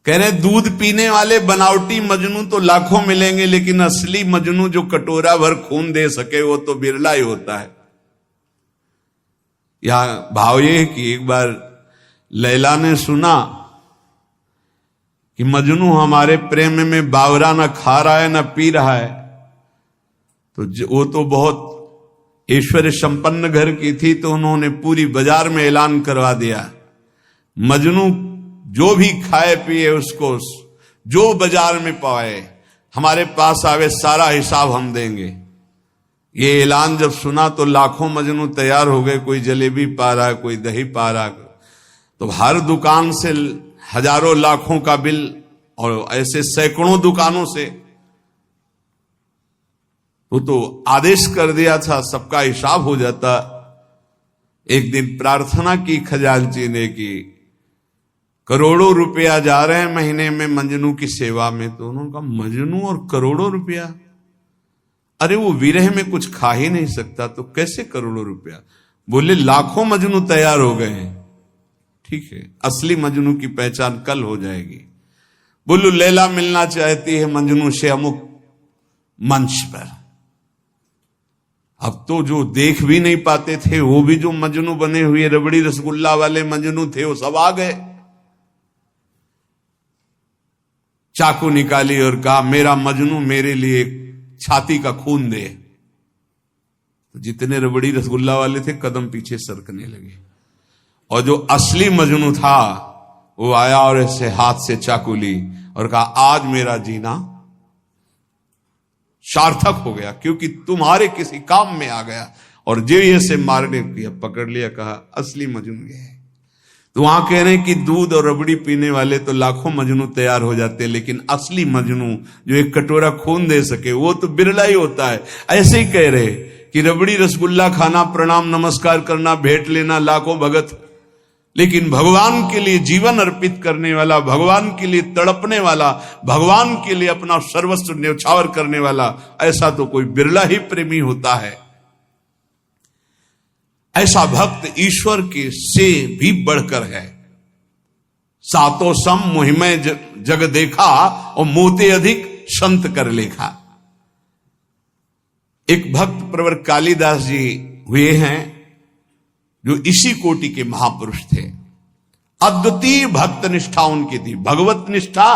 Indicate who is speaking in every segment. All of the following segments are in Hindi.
Speaker 1: कह रहे दूध पीने वाले बनावटी मजनू तो लाखों मिलेंगे, लेकिन असली मजनू जो कटोरा भर खून दे सके वो तो बिरला ही होता है। यहां भाव ये है कि एक बार लैला ने सुना कि मजनू हमारे प्रेम में बावरा न खा रहा है न पी रहा है, तो वो तो बहुत ऐश्वर्य संपन्न घर की थी, तो उन्होंने पूरी बाजार में ऐलान करवा दिया, मजनू जो भी खाए पिए उसको जो बाजार में पाए हमारे पास आवे, सारा हिसाब हम देंगे। ये ऐलान जब सुना तो लाखों मजनू तैयार हो गए, कोई जलेबी पा रहा, कोई दही पा रहा, तो हर दुकान से हजारों लाखों का बिल, और ऐसे सैकड़ों दुकानों से वो तो आदेश कर दिया था सबका हिसाब हो जाता। एक दिन प्रार्थना की खजांची ने कि करोड़ों रुपया जा रहे हैं महीने में मजनू की सेवा में, तो उन्होंने कहा मजनू और करोड़ों रुपया, अरे वो विरह में कुछ खा ही नहीं सकता तो कैसे करोड़ों रुपया। बोले लाखों मजनू तैयार हो गए हैं, ठीक है, असली मजनू की पहचान कल हो जाएगी। बोलू लैला मिलना चाहती है मजनू से अमुक मंच पर। अब तो जो देख भी नहीं पाते थे वो भी जो मजनू बने हुए रबड़ी रसगुल्ला वाले मजनू थे वो सब आ गए। चाकू निकाली और कहा मेरा मजनू मेरे लिए छाती का खून दे। तो जितने रबड़ी रसगुल्ला वाले थे कदम पीछे सरकने लगे, और जो असली मजनू था वो आया और ऐसे हाथ से चाकू ली और कहा आज मेरा जीना सार्थक हो गया, क्योंकि तुम्हारे किसी काम में आ गया। और जो ये से मारने किया, पकड़ लिया, कहा असली मजनू ये है। तो वहां कह रहे हैं कि दूध और रबड़ी पीने वाले तो लाखों मजनू तैयार हो जाते, लेकिन असली मजनू जो एक कटोरा खून दे सके वो तो बिरला ही होता है। ऐसे ही कह रहे कि रबड़ी रसगुल्ला खाना, प्रणाम नमस्कार करना, भेंट लेना लाखों भगत, लेकिन भगवान के लिए जीवन अर्पित करने वाला, भगवान के लिए तड़पने वाला, भगवान के लिए अपना सर्वस्व न्यौछावर करने वाला, ऐसा तो कोई बिरला ही प्रेमी होता है। ऐसा भक्त ईश्वर के से भी बढ़कर है। सातों सम मुहिमय जग देखा और मोते अधिक संत कर लेखा। एक भक्त प्रवर कालिदास जी हुए हैं जो इसी कोटि के महापुरुष थे। अद्वितीय भक्त निष्ठा उनकी थी। भगवत निष्ठा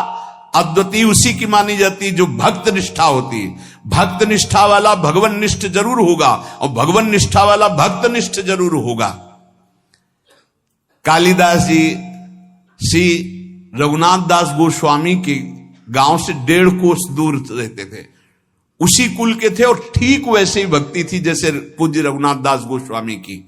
Speaker 1: अद्वितीय उसी की मानी जाती जो भक्त निष्ठा होती। भक्त निष्ठा वाला भगवान निष्ठ जरूर होगा और भगवान निष्ठा वाला भक्त निष्ठ जरूर होगा। कालिदास जी श्री रघुनाथ दास गोस्वामी के गांव से 1.5 कोस दूर रहते थे, उसी कुल के थे, और ठीक वैसे ही भक्ति थी जैसे पूज्य रघुनाथ दास गोस्वामी की।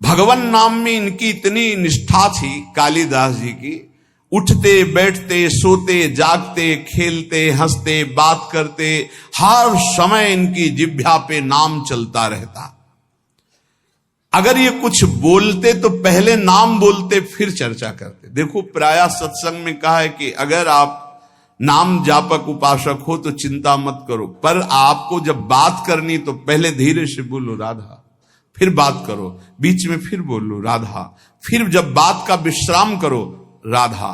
Speaker 1: भगवान नाम में इनकी इतनी निष्ठा थी कालिदास जी की, उठते बैठते सोते जागते खेलते हंसते बात करते हर समय इनकी जिह्वा पे नाम चलता रहता। अगर ये कुछ बोलते तो पहले नाम बोलते फिर चर्चा करते। देखो प्रायः सत्संग में कहा है कि अगर आप नाम जापक उपासक हो तो चिंता मत करो, पर आपको जब बात करनी तो पहले धीरे से बोलो राधा, फिर बात करो, बीच में फिर बोलो राधा, फिर जब बात का विश्राम करो राधा।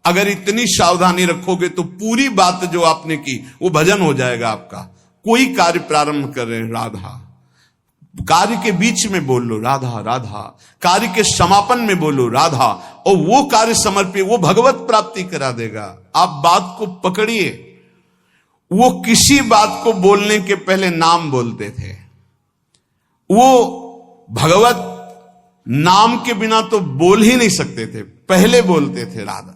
Speaker 1: अगर इतनी सावधानी रखोगे तो पूरी बात जो आपने की वो भजन हो जाएगा आपका। कोई कार्य प्रारंभ कर रहे हैं राधा, कार्य के बीच में बोल लो राधा राधा, कार्य के समापन में बोलो राधा, और वो कार्य समर्पित, वो भगवत प्राप्ति करा देगा। आप बात को पकड़िए। वो किसी बात को बोलने के पहले नाम बोलते थे। वो भगवत नाम के बिना तो बोल ही नहीं सकते थे, पहले बोलते थे राधा।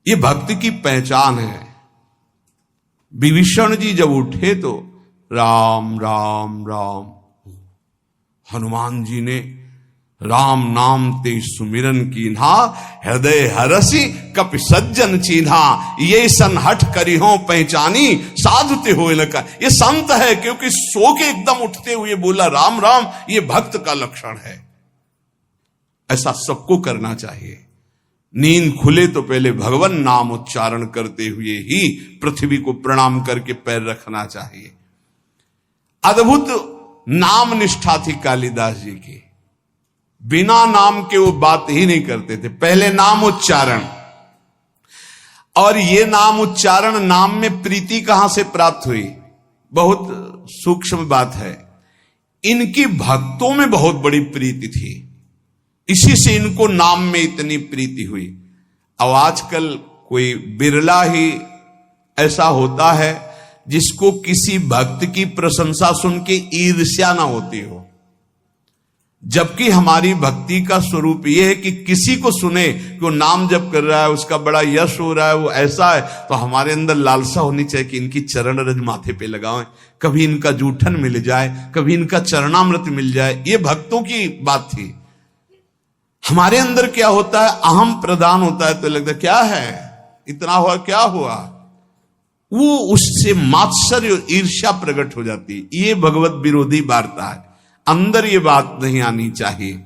Speaker 1: ये भक्ति की पहचान है। विभीषण जी जब उठे तो राम राम राम, हनुमान जी ने राम नाम ते सुमिरन कीन्हा, हृदय हरसी कपि सज्जन चीन्हा, ये सन हठ करी हो पहचानी साधुते हो लका। ये संत है क्योंकि सो के एकदम उठते हुए बोला राम राम, ये भक्त का लक्षण है। ऐसा सबको करना चाहिए। नींद खुले तो पहले भगवान नाम उच्चारण करते हुए ही पृथ्वी को प्रणाम करके पैर रखना चाहिए। अद्भुत नाम निष्ठा थी कालिदास जी की। बिना नाम के वो बात ही नहीं करते थे। पहले नाम उच्चारण, और ये नाम उच्चारण, नाम में प्रीति कहां से प्राप्त हुई, बहुत सूक्ष्म बात है। इनकी भक्तों में बहुत बड़ी प्रीति थी, इसी से इनको नाम में इतनी प्रीति हुई। अब आजकल कोई बिरला ही ऐसा होता है जिसको किसी भक्त की प्रशंसा सुन के ईर्ष्या ना होती हो, जबकि हमारी भक्ति का स्वरूप यह है कि किसी को सुने कि वो नाम जप कर रहा है, उसका बड़ा यश हो रहा है, वो ऐसा है, तो हमारे अंदर लालसा होनी चाहिए कि इनकी चरण रज माथे पे लगाएं, कभी इनका जूठन मिल जाए, कभी इनका चरणामृत मिल जाए। ये भक्तों की बात थी। हमारे अंदर क्या होता है, अहम प्रदान होता है, तो लगता है क्या है, इतना हुआ, क्या हुआ, वो उससे मात्सर्य और ईर्ष्या प्रकट हो जाती है। ये भगवत विरोधी वार्ता है। अंदर ये बात नहीं आनी चाहिए।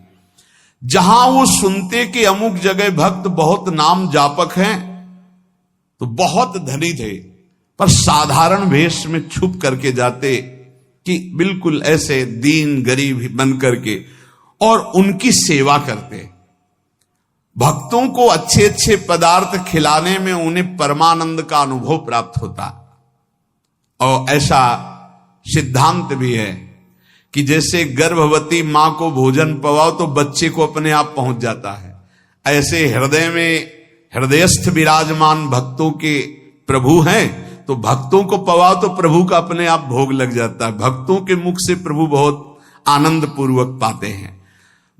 Speaker 1: जहां वो सुनते कि अमुक जगह भक्त बहुत नाम जापक हैं, तो बहुत धनी थे, पर साधारण वेश में छुप करके जाते कि बिल्कुल ऐसे दीन गरीब बन करके, और उनकी सेवा करते। भक्तों को अच्छे अच्छे पदार्थ खिलाने में उन्हें परमानंद का अनुभव प्राप्त होता। और ऐसा सिद्धांत भी है कि जैसे गर्भवती मां को भोजन पवाओ तो बच्चे को अपने आप पहुंच जाता है, ऐसे हृदय में हृदयस्थ विराजमान भक्तों के प्रभु हैं, तो भक्तों को पवाओ तो प्रभु का अपने आप भोग लग जाता है। भक्तों के मुख से प्रभु बहुत आनंद पूर्वक पाते हैं।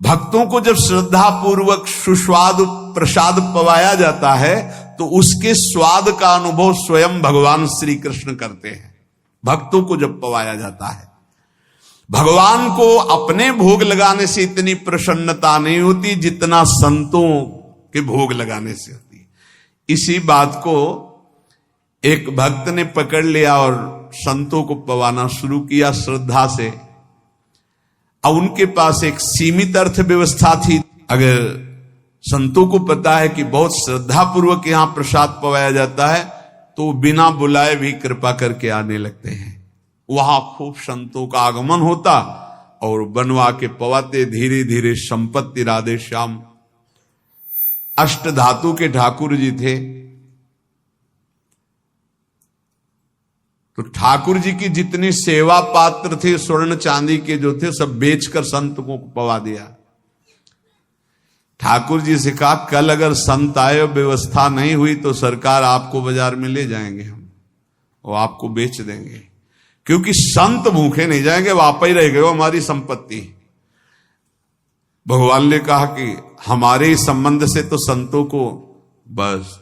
Speaker 1: भक्तों को जब श्रद्धा पूर्वक सुस्वाद प्रसाद पवाया जाता है, तो उसके स्वाद का अनुभव स्वयं भगवान श्री कृष्ण करते हैं। भक्तों को जब पवाया जाता है, भगवान को अपने भोग लगाने से इतनी प्रसन्नता नहीं होती जितना संतों के भोग लगाने से होती। इसी बात को एक भक्त ने पकड़ लिया और संतों को पवाना शुरू किया श्रद्धा से। अब उनके पास एक सीमित अर्थव्यवस्था थी। अगर संतों को पता है कि बहुत श्रद्धा पूर्वक यहां प्रसाद पवाया जाता है, तो बिना बुलाए भी कृपा करके आने लगते हैं। वहां खूब संतों का आगमन होता और बनवा के पवाते। धीरे धीरे संपत्ति राधे श्याम। अष्ट धातु के ठाकुर जी थे, तो ठाकुर जी की जितनी सेवा पात्र थे स्वर्ण चांदी के जो थे, सब बेचकर संत को पवा दिया। ठाकुर जी से कहा, कल अगर संत आए और व्यवस्था नहीं हुई तो सरकार आपको बाजार में ले जाएंगे हम, और आपको बेच देंगे, क्योंकि संत भूखे नहीं जाएंगे, वो आप ही रह गए, वो हमारी संपत्ति। भगवान ने कहा कि हमारे संबंध से तो संतों को, बस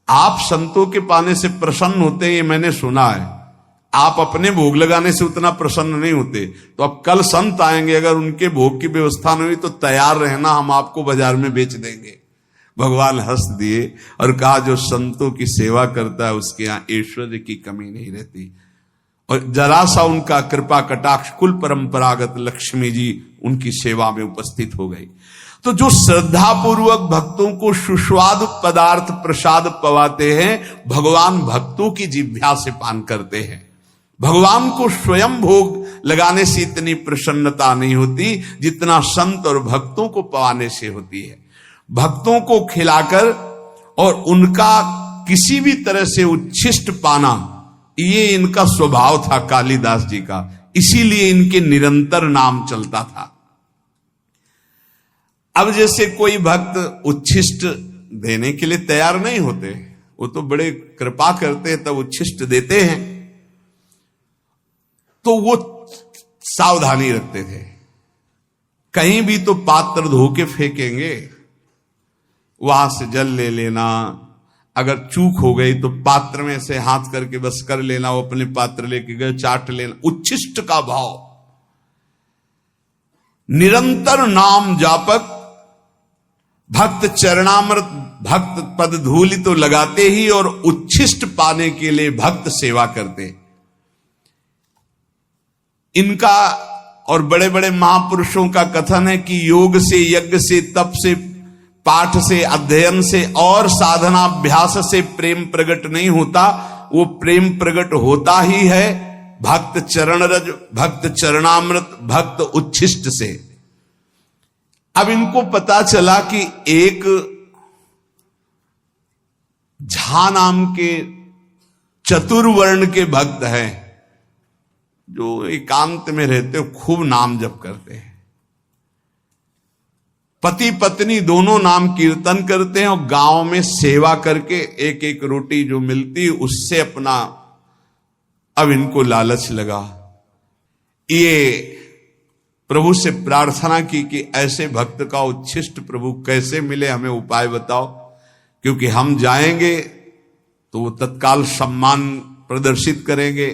Speaker 1: आप संतों के पाने से प्रसन्न होते हैं, ये मैंने सुना है। आप अपने भोग लगाने से उतना प्रसन्न नहीं होते, तो अब कल संत आएंगे, अगर उनके भोग की व्यवस्था नहीं हुई तो तैयार रहना, हम आपको बाजार में बेच देंगे। भगवान हंस दिए और कहा, जो संतों की सेवा करता है उसके यहां ऐश्वर्य की कमी नहीं रहती। और जरा सा उनका कृपा कटाक्ष, कुल परंपरागत लक्ष्मी जी उनकी सेवा में उपस्थित हो गई। तो जो श्रद्धा पूर्वक भक्तों को सुस्वाद पदार्थ प्रसाद पवाते हैं, भगवान भक्तों की जिह्वा से पान करते हैं। भगवान को स्वयं भोग लगाने से इतनी प्रसन्नता नहीं होती जितना संत और भक्तों को पवाने से होती है। भक्तों को खिलाकर और उनका किसी भी तरह से उच्छिष्ट पाना, ये इनका स्वभाव था कालिदास जी का, इसीलिए इनके निरंतर नाम चलता था। अब जैसे कोई भक्त उच्छिष्ट देने के लिए तैयार नहीं होते, वो तो बड़े कृपा करते हैं तब उच्छिष्ट देते हैं, तो वो सावधानी रखते थे। कहीं भी तो पात्र धो के फेंकेंगे, वहां से जल ले लेना, अगर चूक हो गई तो पात्र में से हाथ करके बस कर लेना, वो अपने पात्र लेके गए चाट लेना। उच्छिष्ट का भाव, निरंतर नाम जापक, भक्त चरणामृत भक्त पद धूलि तो लगाते ही, और उच्छिष्ट पाने के लिए भक्त सेवा करते। इनका और बड़े बड़े महापुरुषों का कथन है कि योग से, यज्ञ से, तप से, पाठ से, अध्ययन से और साधनाभ्यास से प्रेम प्रकट नहीं होता। वो प्रेम प्रकट होता ही है भक्त चरण रज, भक्त चरणामृत, भक्त उच्छिष्ट से। अब इनको पता चला कि एक झा नाम के चतुर्वर्ण के भक्त हैं जो एकांत में रहते खूब नाम जप करते हैं। पति पत्नी दोनों नाम कीर्तन करते हैं और गांव में सेवा करके एक एक रोटी जो मिलती उससे अपना, अब इनको लालच लगा। ये प्रभु से प्रार्थना की कि ऐसे भक्त का उच्छिष्ट प्रभु कैसे मिले, हमें उपाय बताओ, क्योंकि हम जाएंगे तो वो तत्काल सम्मान प्रदर्शित करेंगे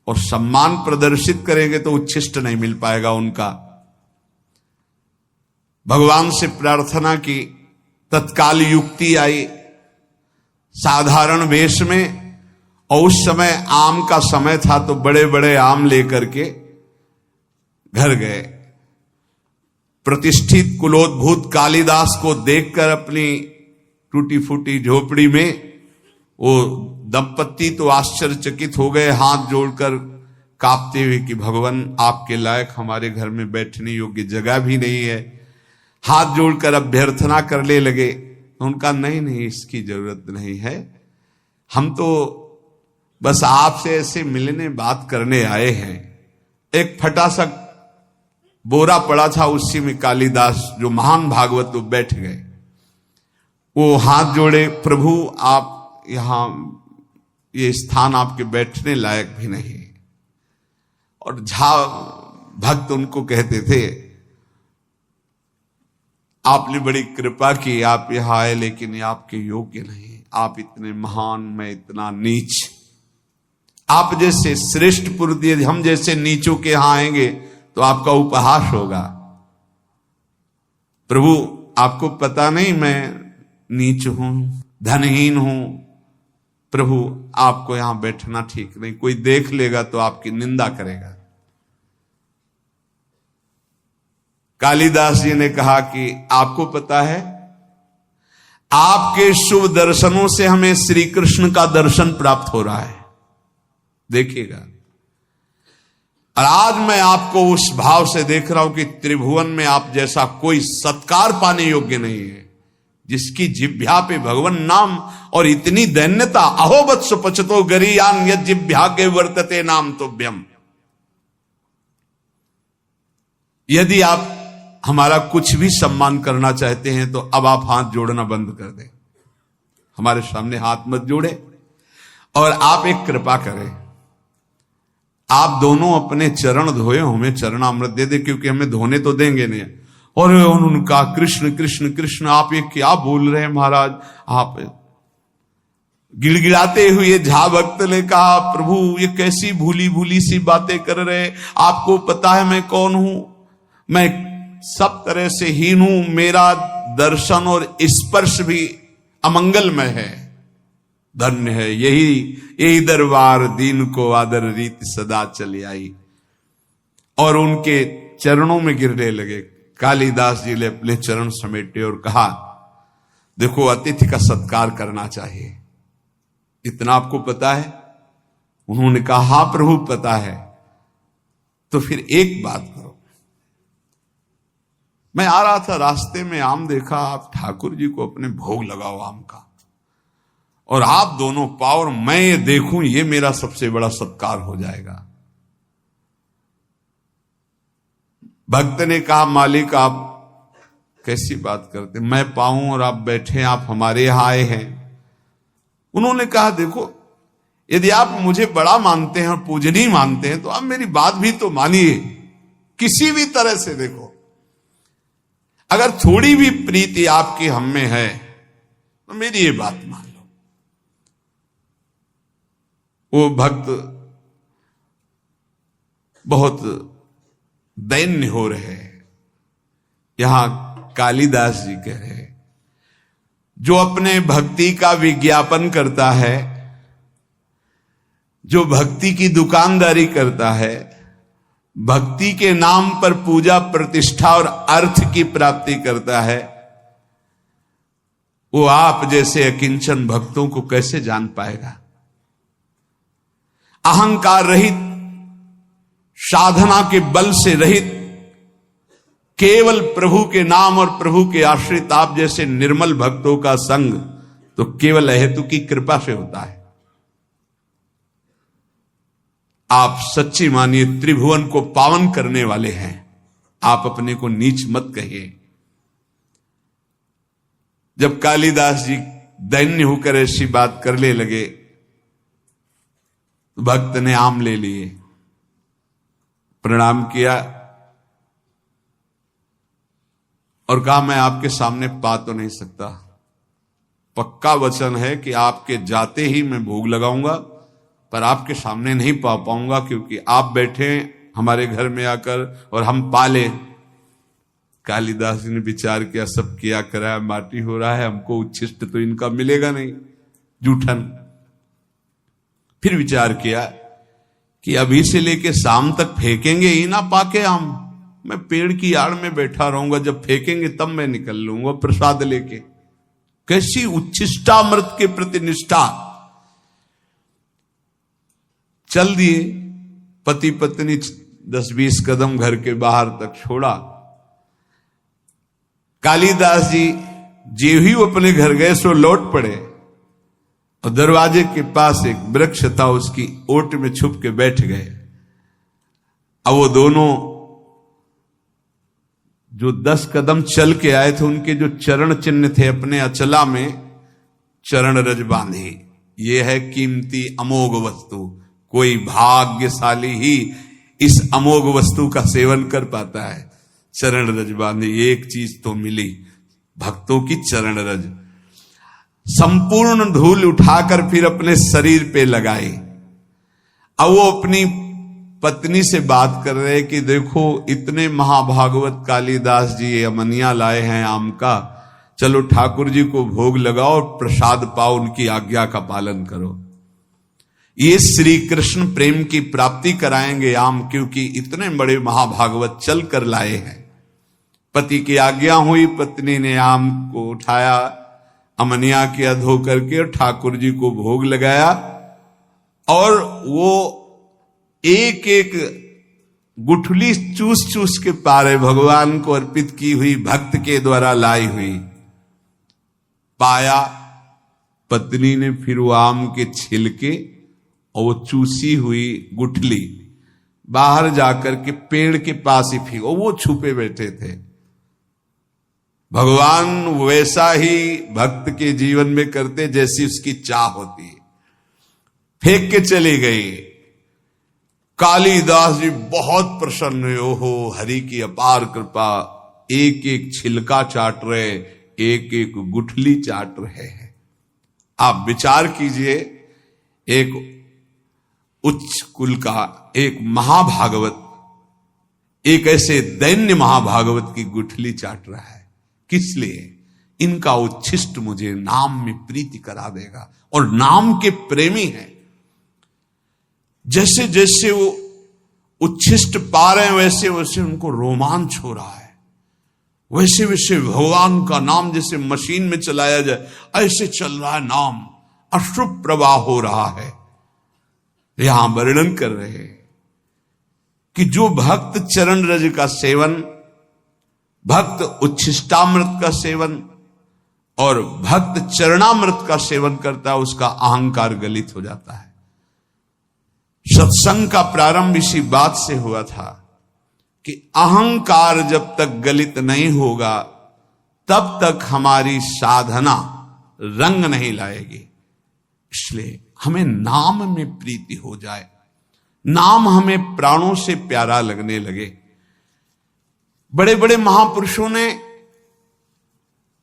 Speaker 1: और सम्मान प्रदर्शित करेंगे तो उच्छिष्ट नहीं मिल पाएगा उनका। भगवान से प्रार्थना की, तत्काल युक्ति आई साधारण वेश में, और उस समय आम का समय था तो बड़े बड़े आम लेकर के घर गए। प्रतिष्ठित कुलोद्भूत कालिदास को देखकर अपनी टूटी फूटी झोपड़ी में वो दंपत्ति तो आश्चर्यचकित हो गए, हाथ जोड़कर कांपते हुए कि भगवान आपके लायक हमारे घर में बैठने योग्य जगह भी नहीं है। हाथ जोड़कर अभ्यर्थना करने लगे। उनका नहीं नहीं इसकी जरूरत नहीं है, हम तो बस आपसे ऐसे मिलने बात करने आए हैं। एक फटा सा बोरा पड़ा था, उसी में कालिदास जो महान भागवत वो बैठ गए। वो हाथ जोड़े, प्रभु आप यहां, ये स्थान आपके बैठने लायक भी नहीं। और झा भक्त उनको कहते थे आपने बड़ी कृपा की, आप यहां आए, लेकिन ये आपके योग्य नहीं। आप इतने महान, मैं इतना नीच। आप जैसे श्रेष्ठ पुरुष यदि हम जैसे नीचों के यहां आएंगे तो आपका उपहास होगा। प्रभु आपको पता नहीं मैं नीच हूं, धनहीन हूं। प्रभु आपको यहां बैठना ठीक नहीं, कोई देख लेगा तो आपकी निंदा करेगा। कालिदास जी ने कहा कि आपको पता है आपके शुभ दर्शनों से हमें श्री कृष्ण का दर्शन प्राप्त हो रहा है, देखिएगा। और आज मैं आपको उस भाव से देख रहा हूं कि त्रिभुवन में आप जैसा कोई सत्कार पाने योग्य नहीं है, जिसकी जिह्वा पे भगवान नाम और इतनी दैन्यता। अहोवत्स पचतो गरीयान यद जिह्वा के वर्तते नाम तुभ्यम। यदि आप हमारा कुछ भी सम्मान करना चाहते हैं तो अब आप हाथ जोड़ना बंद कर दें, हमारे सामने हाथ मत जोड़े। और आप एक कृपा करें, आप दोनों अपने चरण धोए, हमें चरणामृत दे दे, क्योंकि हमें धोने तो देंगे नहीं। और उन्होंने कहा कृष्ण कृष्ण कृष्ण, आप ये क्या बोल रहे हैं महाराज। आप गिड़गिड़ाते हुए झा भक्त ने कहा प्रभु ये कैसी भूली भूली सी बातें कर रहे, आपको पता है मैं कौन हूं, मैं सब तरह से हीन हूं, मेरा दर्शन और स्पर्श भी अमंगलमय है। धन्य है यही दरबार, दीन को आदर रीत सदा चली आई। और उनके चरणों में गिरने लगे। कालिदास जी ने अपने चरण समेटे और कहा देखो अतिथि का सत्कार करना चाहिए, इतना आपको पता है। उन्होंने कहा हाँ प्रभु पता है। तो फिर एक बात करो, मैं आ रहा था रास्ते में आम देखा, आप ठाकुर जी को अपने भोग लगाओ आम का, और आप दोनों पाओ और मैं ये देखूं, ये मेरा सबसे बड़ा सत्कार हो जाएगा। भक्त ने कहा मालिक आप कैसी बात करते, मैं पाऊं और आप बैठे, आप हमारे यहां आए हैं। उन्होंने कहा देखो यदि आप मुझे बड़ा मानते हैं और पूजनीय मानते हैं तो आप मेरी बात भी तो मानिए, किसी भी तरह से। देखो अगर थोड़ी भी प्रीति आपकी हम में है तो मेरी ये बात मान लो। वो भक्त बहुत दैन्य हो रहे हैं। यहां कालिदास जी कह रहे हैं जो अपने भक्ति का विज्ञापन करता है, जो भक्ति की दुकानदारी करता है, भक्ति के नाम पर पूजा प्रतिष्ठा और अर्थ की प्राप्ति करता है, वो आप जैसे अकिंचन भक्तों को कैसे जान पाएगा। अहंकार रहित, साधना के बल से रहित, केवल प्रभु के नाम और प्रभु के आश्रित आप जैसे निर्मल भक्तों का संग तो केवल अहेतु की कृपा से होता है। आप सच्ची मानिए त्रिभुवन को पावन करने वाले हैं, आप अपने को नीच मत कहिए। जब कालिदास जी दैन्य होकर ऐसी बात करने लगे, भक्त ने आम ले लिए, प्रणाम किया और कहा मैं आपके सामने पा तो नहीं सकता, पक्का वचन है कि आपके जाते ही मैं भोग लगाऊंगा, पर आपके सामने नहीं पा पाऊंगा क्योंकि आप बैठे हमारे घर में आकर और हम पाले। कालिदास जी ने विचार किया, सब किया कराया माटी हो रहा है, हमको उच्छिष्ट तो इनका मिलेगा नहीं, जूठन। फिर विचार किया कि अभी से लेके शाम तक फेंकेंगे ही ना पाके आम, मैं पेड़ की आड़ में बैठा रहूंगा, जब फेंकेंगे तब मैं निकल लूंगा प्रसाद लेके। कैसी उच्छिष्टामृत के प्रति निष्ठा। चल दिए, पति पत्नी 10-20 कदम घर के बाहर तक छोड़ा। कालिदास जी जे ही अपने घर गए सो लौट पड़े और दरवाजे के पास एक वृक्ष था, उसकी ओट में छुप के बैठ गए। अब वो दोनों जो 10 कदम चल के आए थे, उनके जो चरण चिन्ह थे अपने अचला में चरण रज बांधे। ये है कीमती अमोघ वस्तु, कोई भाग्यशाली ही इस अमोघ वस्तु का सेवन कर पाता है। चरण रज बांधे, एक चीज तो मिली, भक्तों की चरण रज। संपूर्ण धूल उठाकर फिर अपने शरीर पे लगाई। अब वो अपनी पत्नी से बात कर रहे कि देखो इतने महाभागवत कालिदास जी ये अमनिया लाए हैं आम का, चलो ठाकुर जी को भोग लगाओ, प्रसाद पाओ, उनकी आज्ञा का पालन करो। ये श्री कृष्ण प्रेम की प्राप्ति कराएंगे आम, क्योंकि इतने बड़े महाभागवत चल कर लाए हैं। पति की आज्ञा हुई, पत्नी ने आम को उठाया, अमनिया किया धो करके और ठाकुर जी को भोग लगाया। और वो एक एक गुठली चूस चूस के पारे भगवान को अर्पित की हुई, भक्त के द्वारा लाई हुई पाया। पत्नी ने फिर वो आम के छिलके और वो चूसी हुई गुठली बाहर जाकर के पेड़ के पास ही फेंको, वो छुपे बैठे थे। भगवान वैसा ही भक्त के जीवन में करते जैसी उसकी चाह होती है। फेंक के चली गई। कालिदास जी बहुत प्रसन्न हुए, ओहो हरि की अपार कृपा, एक एक छिलका चाट रहे, एक एक गुठली चाट रहे हैं। आप विचार कीजिए, एक उच्च कुल का एक महाभागवत एक ऐसे दैन्य महाभागवत की गुठली चाट रहा है। किस लिए? इनका उच्छिष्ट मुझे नाम में प्रीति करा देगा, और नाम के प्रेमी हैं। जैसे जैसे वो उच्छिष्ट पा रहे हैं वैसे वैसे उनको रोमांच हो रहा है, वैसे वैसे भगवान का नाम जैसे मशीन में चलाया जाए ऐसे चल रहा है नाम, अश्रुप प्रवाह हो रहा है। यहां वर्णन कर रहे हैं कि जो भक्त चरण रज का सेवन, भक्त उच्छिष्टामृत का सेवन और भक्त चरणामृत का सेवन करता है, उसका अहंकार गलित हो जाता है। सत्संग का प्रारंभ इसी बात से हुआ था कि अहंकार जब तक गलित नहीं होगा तब तक हमारी साधना रंग नहीं लाएगी। इसलिए हमें नाम में प्रीति हो जाए, नाम हमें प्राणों से प्यारा लगने लगे। बड़े बड़े महापुरुषों ने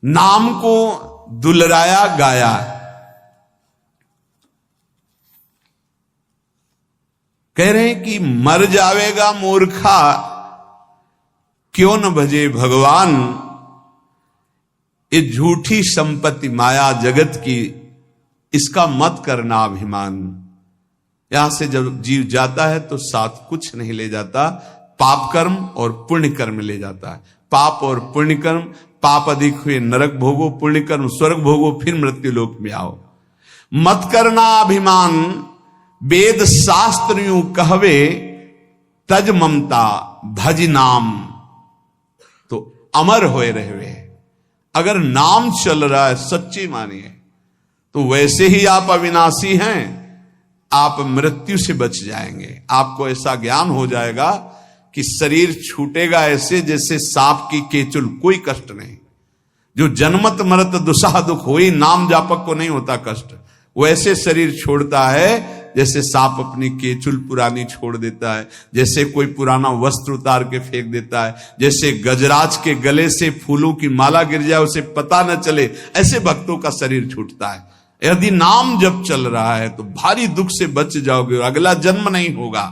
Speaker 1: नाम को दुलराया गाया। कह रहे हैं कि मर जावेगा मूर्खा क्यों न भजे भगवान, ये झूठी संपत्ति माया जगत की, इसका मत करना अभिमान। यहां से जब जीव जाता है तो साथ कुछ नहीं ले जाता, पाप कर्म और पुण्य कर्म ले जाता है। पाप और पुण्य कर्म, पाप अधिक हुए नरक भोगो, पुण्य कर्म स्वर्ग भोगो, फिर मृत्यु लोक में आओ। मत करना अभिमान, वेद शास्त्र यूं कहवे, तज ममता भज नाम। तो अमर होए रहे। अगर नाम चल रहा है सच्ची मानिए, तो वैसे ही आप अविनाशी हैं, आप मृत्यु से बच जाएंगे। आपको ऐसा ज्ञान हो जाएगा कि शरीर छूटेगा ऐसे जैसे सांप की केचुल, कोई कष्ट नहीं। जो जन्मत मरत दुसाह दुख होई, नाम जापक को नहीं होता कष्ट, वैसे शरीर छोड़ता है जैसे सांप अपनी केचुल पुरानी छोड़ देता है, जैसे कोई पुराना वस्त्र उतार के फेंक देता है, जैसे गजराज के गले से फूलों की माला गिर जाए उसे पता न चले, ऐसे भक्तों का शरीर छूटता है। यदि नाम जब चल रहा है तो भारी दुख से बच जाओगे, अगला जन्म नहीं होगा।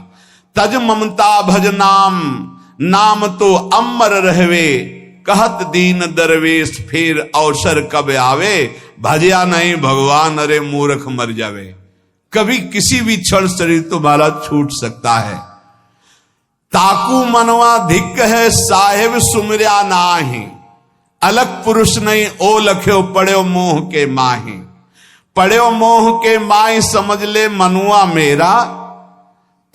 Speaker 1: तज ममता भज नाम, नाम तो अमर रहवे, कहत दीन दरवेश फिर अवसर कब आवे, भजिया नहीं भगवान अरे मूर्ख मर जावे। कभी किसी भी क्षण शरीर तुम्हारा छूट सकता है। ताकू मनवा धिक है साहेब सुमरिया नाही, अलग पुरुष नहीं ओ लख्यो पड़ो मोह के माही। पड़ो मोह के माही समझ ले मनुआ मेरा,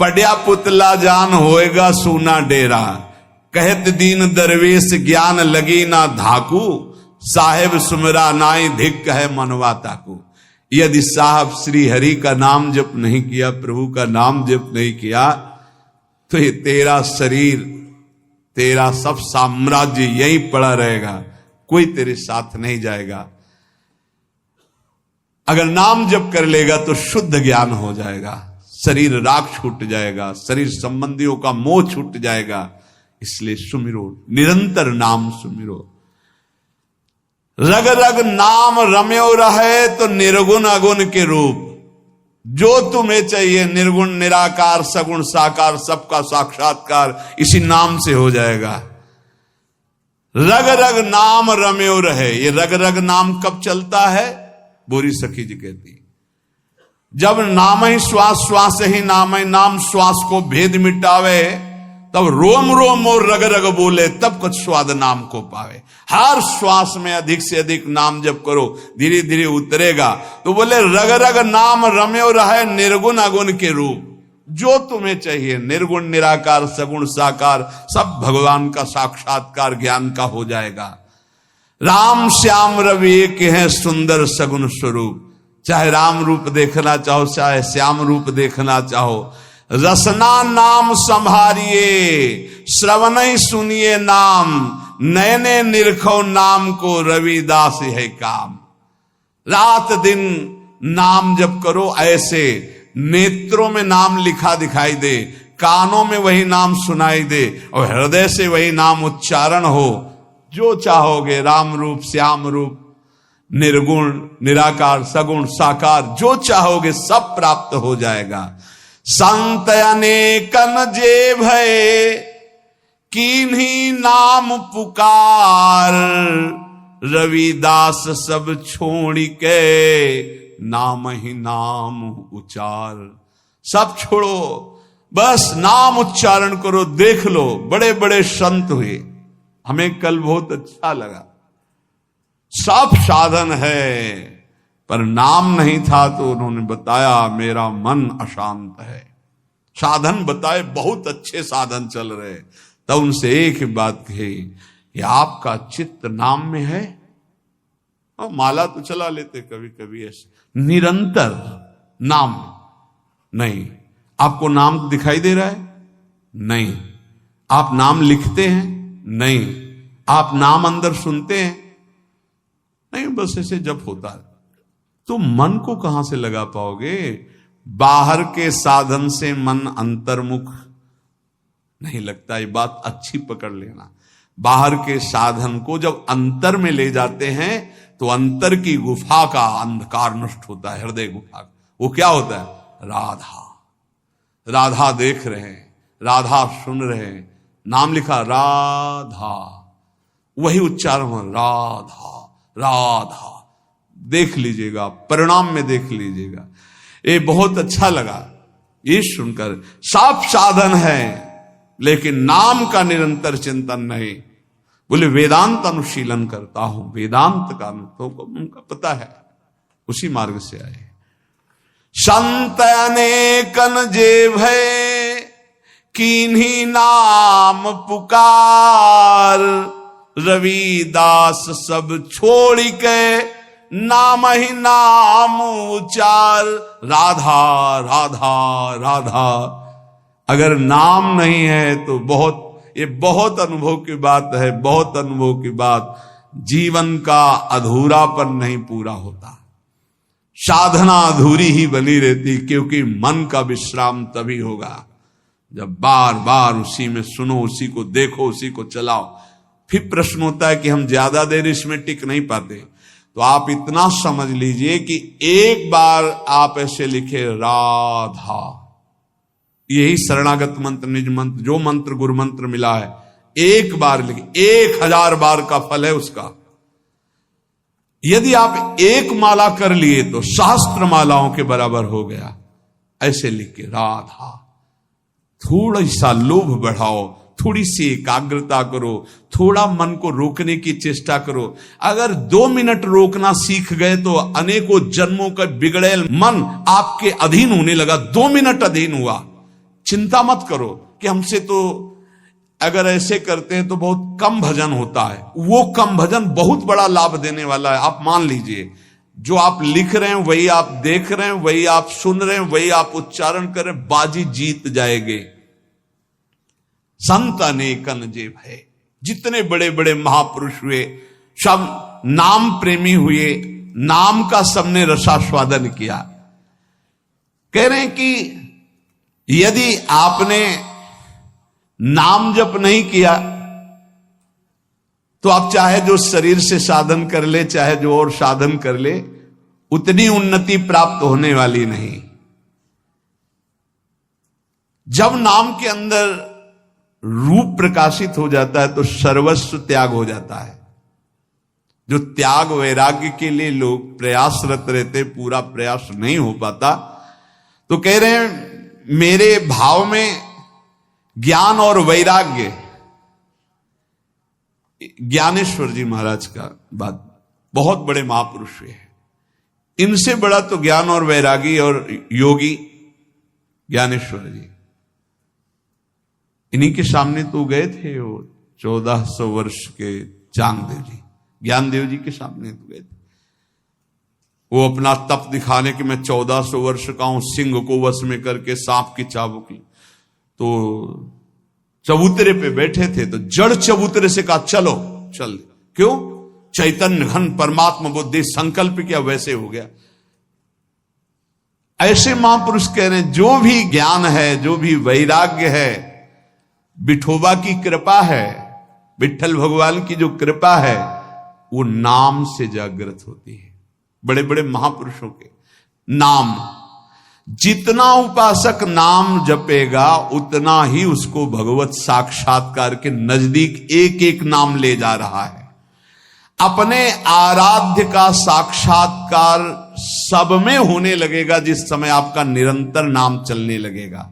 Speaker 1: पड़या पुतला जान होएगा सूना डेरा। कहत दीन दरवेश ज्ञान लगी ना धाकू, साहेब सुमरा नाई धिक है मनवा ताकू। यदि साहब श्री हरि का नाम जप नहीं किया, प्रभु का नाम जप नहीं किया, तो ये तेरा शरीर, तेरा सब साम्राज्य यहीं पड़ा रहेगा, कोई तेरे साथ नहीं जाएगा। अगर नाम जप कर लेगा तो शुद्ध ज्ञान हो जाएगा, शरीर राग छूट जाएगा, शरीर संबंधियों का मोह छूट जाएगा। इसलिए सुमिरो, निरंतर नाम सुमिरो। रग रग नाम रम्यो रहे तो निर्गुण अगुण के रूप, जो तुम्हें चाहिए निर्गुण निराकार सगुण साकार सबका साक्षात्कार इसी नाम से हो जाएगा। रग रग नाम रम्यो रहे, ये रग रग नाम कब चलता है? बोरी सखी जी कहती, जब नाम ही श्वास, श्वास ही नाम ही नाम श्वास को भेद मिटावे, तब रोम रोम और रग रग बोले, तब कुछ स्वाद नाम को पावे। हर श्वास में अधिक से अधिक नाम जप करो, धीरे धीरे उतरेगा। तो बोले रग रग नाम रम्यो रहे निर्गुण अगुण के रूप, जो तुम्हें चाहिए निर्गुण निराकार सगुण साकार सब भगवान का साक्षात्कार ज्ञान का हो जाएगा। राम श्याम रवि एक है सुंदर सगुण स्वरूप, चाहे राम रूप देखना चाहो चाहे श्याम रूप देखना चाहो। रसना नाम संभारिए, श्रवण ही सुनिए नाम, नैने निरखो नाम को रविदास है काम। रात दिन नाम जप करो, ऐसे नेत्रों में नाम लिखा दिखाई दे, कानों में वही नाम सुनाई दे और हृदय से वही नाम उच्चारण हो। जो चाहोगे राम रूप श्याम रूप निर्गुण निराकार सगुण साकार जो चाहोगे सब प्राप्त हो जाएगा। संत अनेकन जे भय कीन्ही नाम पुकार, रविदास सब छोड़ के नाम ही नाम उच्चार। सब छोड़ो, बस नाम उच्चारण करो। देख लो बड़े बड़े संत हुए, हमें कल बहुत अच्छा लगा। सब साधन है पर नाम नहीं था, तो उन्होंने बताया मेरा मन अशांत है। साधन बताए, बहुत अच्छे साधन चल रहे, तब उनसे एक बात कही कि आपका चित्त नाम में है। और माला तो चला लेते कभी कभी, ऐसे निरंतर नाम नहीं। आपको नाम दिखाई दे रहा है? नहीं। आप नाम लिखते हैं? नहीं। आप नाम अंदर सुनते हैं? नहीं, बस ऐसे जप होता है। तो मन को कहां से लगा पाओगे? बाहर के साधन से मन अंतर्मुख नहीं लगता। ये बात अच्छी पकड़ लेना। बाहर के साधन को जब अंतर में ले जाते हैं तो अंतर की गुफा का अंधकार नष्ट होता है, हृदय गुफा। वो क्या होता है? राधा। राधा देख रहे हैं, राधा सुन रहे हैं, नाम लिखा राधा, वही उच्चारण राधा राधा। देख लीजिएगा, परिणाम में देख लीजिएगा। ये बहुत अच्छा लगा ये सुनकर। सब साधन है लेकिन नाम का निरंतर चिंतन नहीं। बोले वेदांत अनुशीलन करता हूं, वेदांत का तो उनका पता है, उसी मार्ग से आए। संत अनेकन जे भय कीन्ही नाम पुकार, रविदास सब छोड़ के नाम ही नाम उचार, राधा राधा राधा। अगर नाम नहीं है तो ये बहुत अनुभव की बात है, बहुत अनुभव की बात। जीवन का अधूरापन नहीं पूरा होता, साधना अधूरी ही बनी रहती, क्योंकि मन का विश्राम तभी होगा जब बार बार उसी में सुनो, उसी को देखो, उसी को चलाओ। फिर प्रश्न होता है कि हम ज्यादा देर इसमें टिक नहीं पाते, तो आप इतना समझ लीजिए कि एक बार आप ऐसे लिखे राधा, यही शरणागत मंत्र, निज मंत्र, जो मंत्र गुरु मंत्र मिला है, एक बार लिखे, 1000 बार का फल है उसका। यदि आप एक माला कर लिए तो सहस्त्र मालाओं के बराबर हो गया। ऐसे लिख के राधा, थोड़ा सा लोभ बढ़ाओ, थोड़ी सी एकाग्रता करो, थोड़ा मन को रोकने की चेष्टा करो। अगर 2 मिनट रोकना सीख गए तो अनेकों जन्मों का बिगड़ेल मन आपके अधीन होने लगा। 2 मिनट अधीन हुआ, चिंता मत करो कि हमसे तो अगर ऐसे करते हैं तो बहुत कम भजन होता है। वो कम भजन बहुत बड़ा लाभ देने वाला है। आप मान लीजिए, जो आप लिख रहे हैं वही आप देख रहे हैं, वही आप सुन रहे हैं, वही आप उच्चारण कर रहे हैं, बाजी जीत जाएंगे। संत अनेकन जे भय, जितने बड़े बड़े महापुरुष हुए सब नाम प्रेमी हुए, नाम का सबने रसास्वादन किया। कह रहे हैं कि यदि आपने नाम जप नहीं किया तो आप चाहे जो शरीर से साधन कर ले, चाहे जो और साधन कर ले, उतनी उन्नति प्राप्त होने वाली नहीं। जब नाम के अंदर रूप प्रकाशित हो जाता है तो सर्वस्व त्याग हो जाता है। जो त्याग वैराग्य के लिए लोग प्रयासरत रहते, पूरा प्रयास नहीं हो पाता, तो कह रहे हैं मेरे भाव में ज्ञान और वैराग्य, ज्ञानेश्वर जी महाराज का बात, बहुत बड़े महापुरुष हुए हैं, इनसे बड़ा तो ज्ञान और वैरागी और योगी ज्ञानेश्वर जी। इन्हीं के सामने तो गए थे वो 1400 वर्ष के चांगदेव जी, ज्ञानदेव जी के सामने तो गए थे। वो अपना तप दिखाने कि मैं 1400 वर्ष का हूं, सिंह को वश में करके सांप की चाबुक, तो चबूतरे पे बैठे थे तो जड़ चबूतरे से कहा चलो चल। क्यों? चैतन्य घन परमात्मा बुद्धि, संकल्प किया, वैसे हो गया। ऐसे महापुरुष कह रहे हैं जो भी ज्ञान है, जो भी वैराग्य है, विठोबा की कृपा है, विठल भगवान की जो कृपा है, वो नाम से जागृत होती है। बड़े बड़े महापुरुषों के नाम, जितना उपासक नाम जपेगा उतना ही उसको भगवत साक्षात्कार के नजदीक एक एक नाम ले जा रहा है। अपने आराध्य का साक्षात्कार सब में होने लगेगा जिस समय आपका निरंतर नाम चलने लगेगा।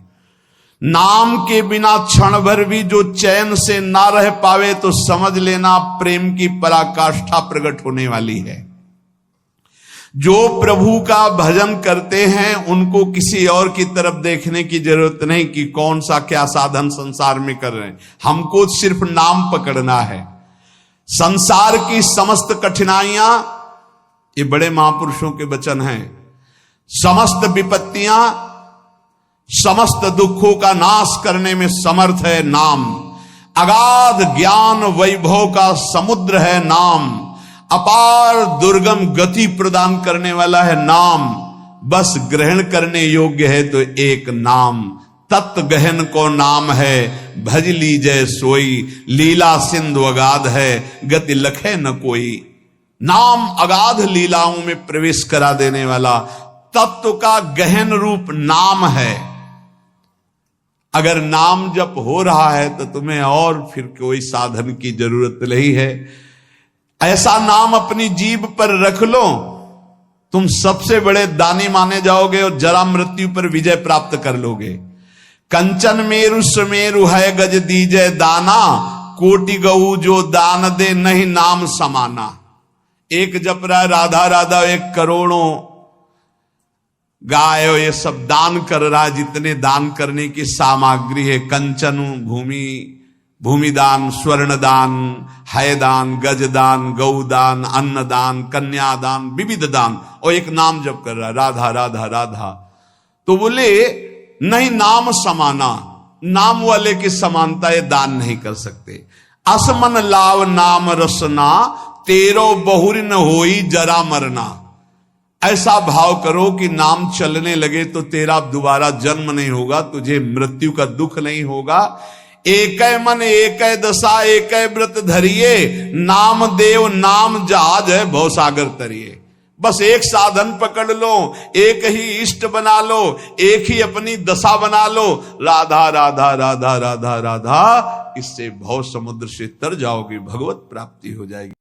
Speaker 1: नाम के बिना क्षण भर भी जो चैन से ना रह पावे तो समझ लेना प्रेम की पराकाष्ठा प्रकट होने वाली है। जो प्रभु का भजन करते हैं उनको किसी और की तरफ देखने की जरूरत नहीं कि कौन सा क्या साधन संसार में कर रहे हैं। हमको सिर्फ नाम पकड़ना है। संसार की समस्त कठिनाइयां, ये बड़े महापुरुषों के वचन हैं, समस्त विपत्तियां, समस्त दुखों का नाश करने में समर्थ है नाम। अगाध ज्ञान वैभव का समुद्र है नाम। अपार दुर्गम गति प्रदान करने वाला है नाम। बस ग्रहण करने योग्य है तो एक नाम। तत्व गहन को नाम है, भज लीजय सोई। लीला सिंधु अगाध है, गति लखे न कोई। नाम अगाध लीलाओं में प्रवेश करा देने वाला तत्व का गहन रूप नाम है। अगर नाम जप हो रहा है तो तुम्हें और फिर कोई साधन की जरूरत नहीं है। ऐसा नाम अपनी जीभ पर रख लो, तुम सबसे बड़े दानी माने जाओगे और जरा मृत्यु पर विजय प्राप्त कर लोगे। कंचन मेरु सुमेरु है गज दीजय दाना। कोटि गऊ जो दान दे नहीं नाम समाना। एक जप रहा है राधा राधा, 1 करोड़ों गाय ये सब दान कर रहा है। जितने दान करने की सामग्री है, कंचन भूमि भूमिदान, स्वर्णदान, हैदान, गजदान, गौदान, अन्नदान, कन्यादान, विविध दान, और एक नाम जप कर रहा है, राधा राधा राधा। तो बोले नहीं, नाम समाना, नाम वाले की समानता ये दान नहीं कर सकते। असमन लाव नाम रसना, तेरो बहुर न होई जरा मरना। ऐसा भाव करो कि नाम चलने लगे तो तेरा दोबारा जन्म नहीं होगा, तुझे मृत्यु का दुख नहीं होगा। एक मन एक दशा एक व्रत धरिए, नाम देव नाम जहाज है भवसागर तरिए। बस एक साधन पकड़ लो, एक ही इष्ट बना लो, एक ही अपनी दशा बना लो, राधा राधा राधा राधा राधा, इससे भव समुद्र से तर जाओगे, भगवत प्राप्ति हो जाएगी।